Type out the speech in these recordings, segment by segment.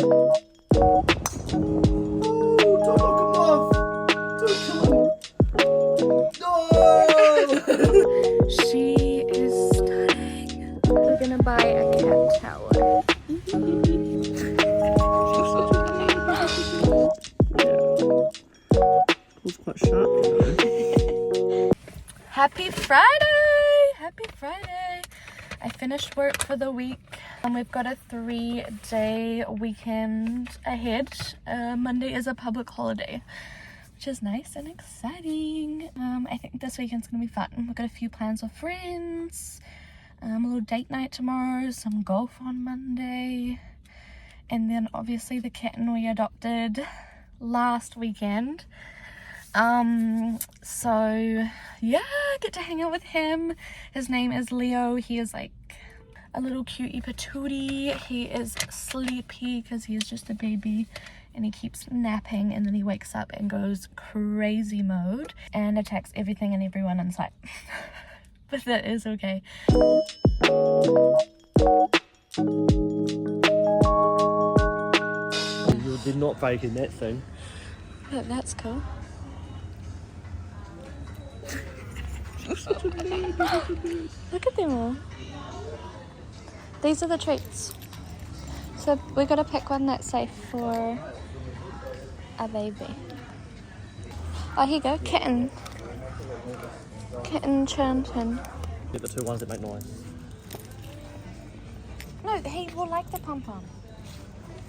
She is stunning. We're gonna buy a cat tower. It's quite sharp, you know. Happy Friday! Happy Friday! I finished work for the week and we've got a 3-day weekend ahead. Monday is a public holiday, which is nice and exciting. I think this weekend's gonna be fun. We've got a few plans with friends, a little date night tomorrow, some golf on Monday, and then obviously the kitten we adopted last weekend. So yeah, get to hang out with him. His name is Leo. He is like a little cutie patootie. He is sleepy because he is just a baby and he keeps napping, and then he wakes up and goes crazy mode and attacks everything and everyone in sight. But that is okay. You did not bake in that thing. But that's cool. Look at them all. These are the treats. So we gotta pick one that's safe for a baby. Oh, here you go, kitten. Kitten chanting. Get the two ones that make noise. No, he will like the pom-pom.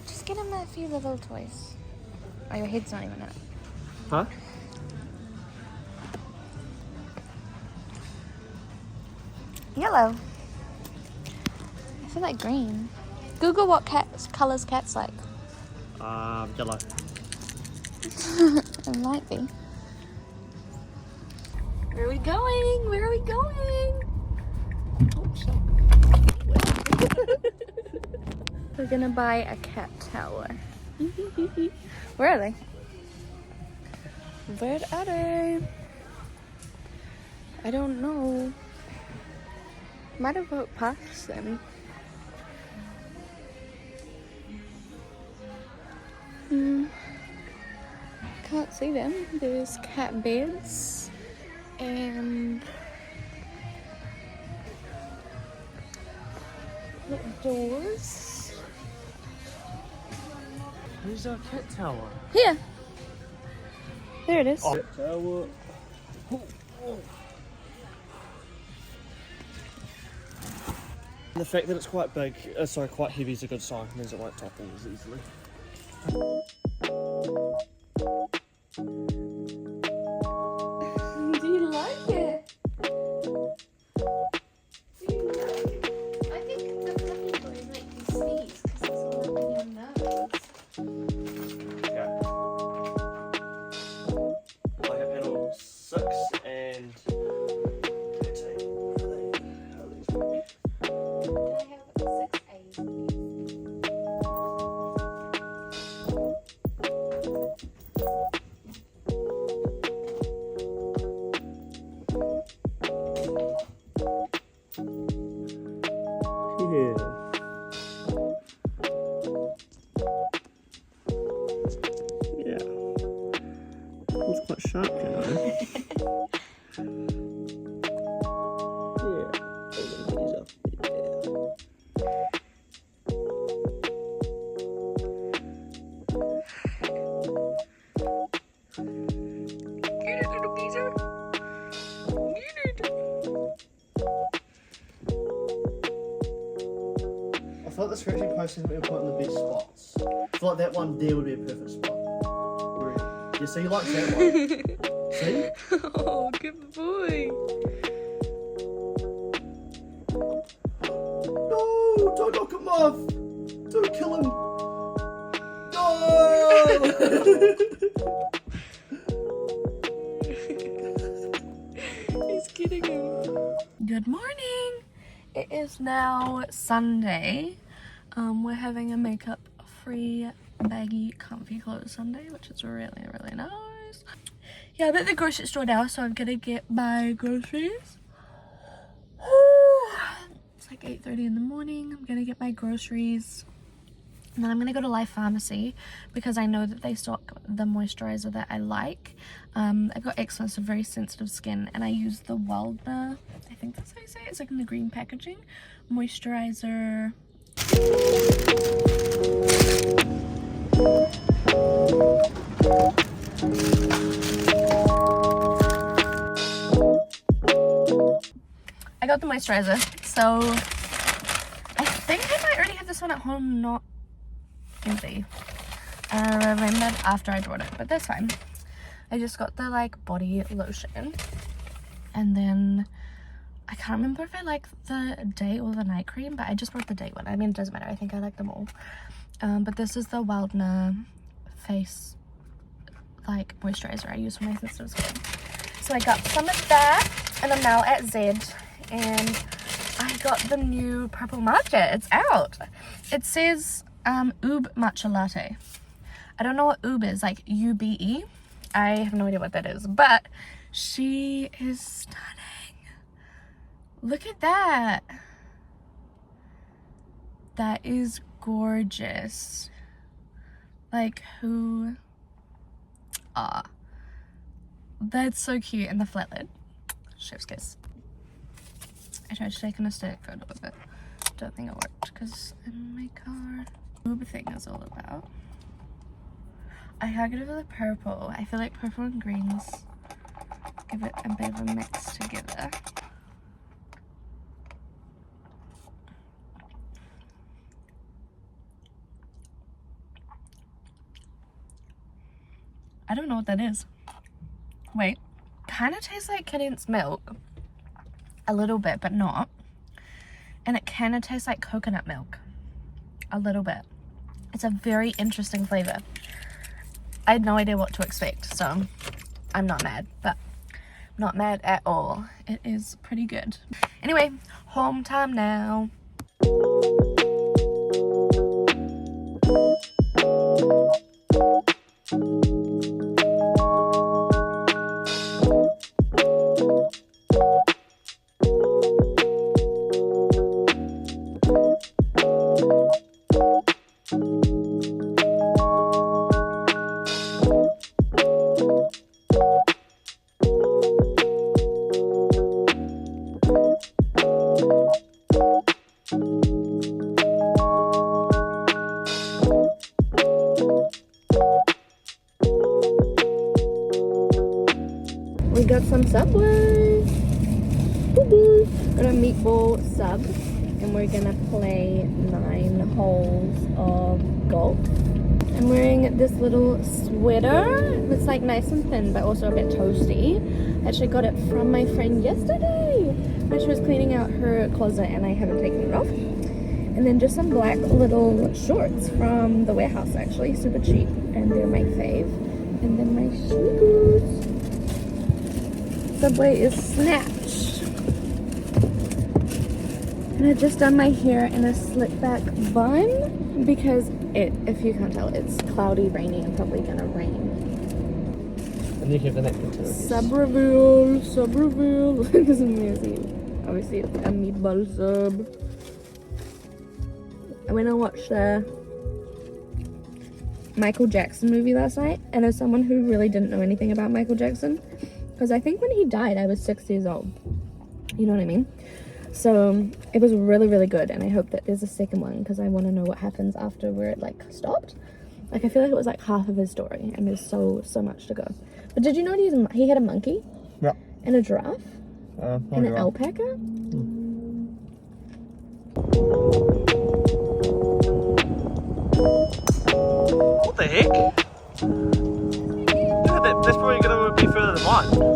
Just get him a few little toys. Oh, your head's not even up. Huh? Yellow. I feel like green. Google what colours cats like. Yellow. It might be. Where are we going? Where are we going? Oh, shit. We're gonna buy a cat tower. Where are they? Where are they? I don't know. Might have walked past them. Can't see them. There's cat beds and doors. Where's our cat tower? Here. There it is. Oh. Cat tower. The fact that it's quite big, quite heavy is a good sign. It means it won't topple as easily. Do you like it? Do you like it? I think the fluffy toys make you sneeze because it's all up in your nose. Yeah. I have panel 6 and 13. How these work? I have 6 A's. Yeah. Yeah. It's quite sharp, you know. Yeah. These up. Get it, little geezer. Get it. I thought the scratchy posting we were put in the best spots. I feel like that one there would be a perfect spot. Yeah, so you like that one? See? Oh, good boy. No! Don't knock him off! Don't kill him! No! He's getting him. Good morning. It is now Sunday. We're having a makeup free baggy comfy clothes Sunday, which is really nice. Yeah, I'm at the grocery store now, so I'm gonna get my groceries. It's like 8:30 in the morning. I'm gonna get my groceries And then I'm gonna go to Life Pharmacy because I know that they stock the moisturizer that I like. I've got eczema, so very sensitive skin, and I use the Wildner, I think that's how you say it, it's like in the green packaging, moisturizer. I got the moisturizer, so I think I might already have this one at home, not empty. I remembered after I brought it, but that's fine. I just got the like body lotion, and then I can't remember if I like the day or the night cream, but I just brought the day one. I mean, it doesn't matter, I think I like them all. But this is the Wildner face like moisturizer I use for my sensitive skin. So I got some of that, and I'm now at Zed, and I got the new purple matcha. It's out. It says Ube matcha latte. I don't know what Ube is, like UBE. I have no idea what that is, but she is stunning. Look at that. That is gorgeous. Like, who? Ah, that's so cute. And the flat lid, chef's kiss. I tried to take an aesthetic photo of it. Don't think it worked because in my car. Uber thing is all about. I can't get over the purple. I feel like purple and greens give it a bit of a mix together. I don't know what that is. Wait, kind of tastes like condensed milk. A little bit, but not. And it kind of tastes like coconut milk. A little bit. It's a very interesting flavor. I had no idea what to expect, so I'm not mad, but not mad at all. It is pretty good. Anyway, home time now. We got some Subway. Woo-hoo. Got a meatball sub, and we're gonna play 9 holes of golf. I'm wearing this little sweater. It's like nice and thin, but also a bit toasty. I actually got it from my friend yesterday when she was cleaning out her closet, and I haven't taken it off. And then just some black little shorts from the warehouse, actually, super cheap, and they're my fave. And then my shoes. Subway is snatched. And I just done my hair in a slick back bun because if you can't tell, it's cloudy, rainy, and probably gonna rain. And you have the napkin too. Sub reveal. This is amazing. Obviously, it's a meatball sub. I went and watched the Michael Jackson movie last night, and as someone who really didn't know anything about Michael Jackson, because I think when he died I was 6 years old, you know what I mean, so it was really, really good, and I hope that there's a second one because I want to know what happens after where it like stopped. Like, I feel like it was like half of his story, and there's so much to go. But did you know he had a monkey? Yeah. And a giraffe? And an alpaca? What the heck? Look at that, that's probably gonna be further than mine.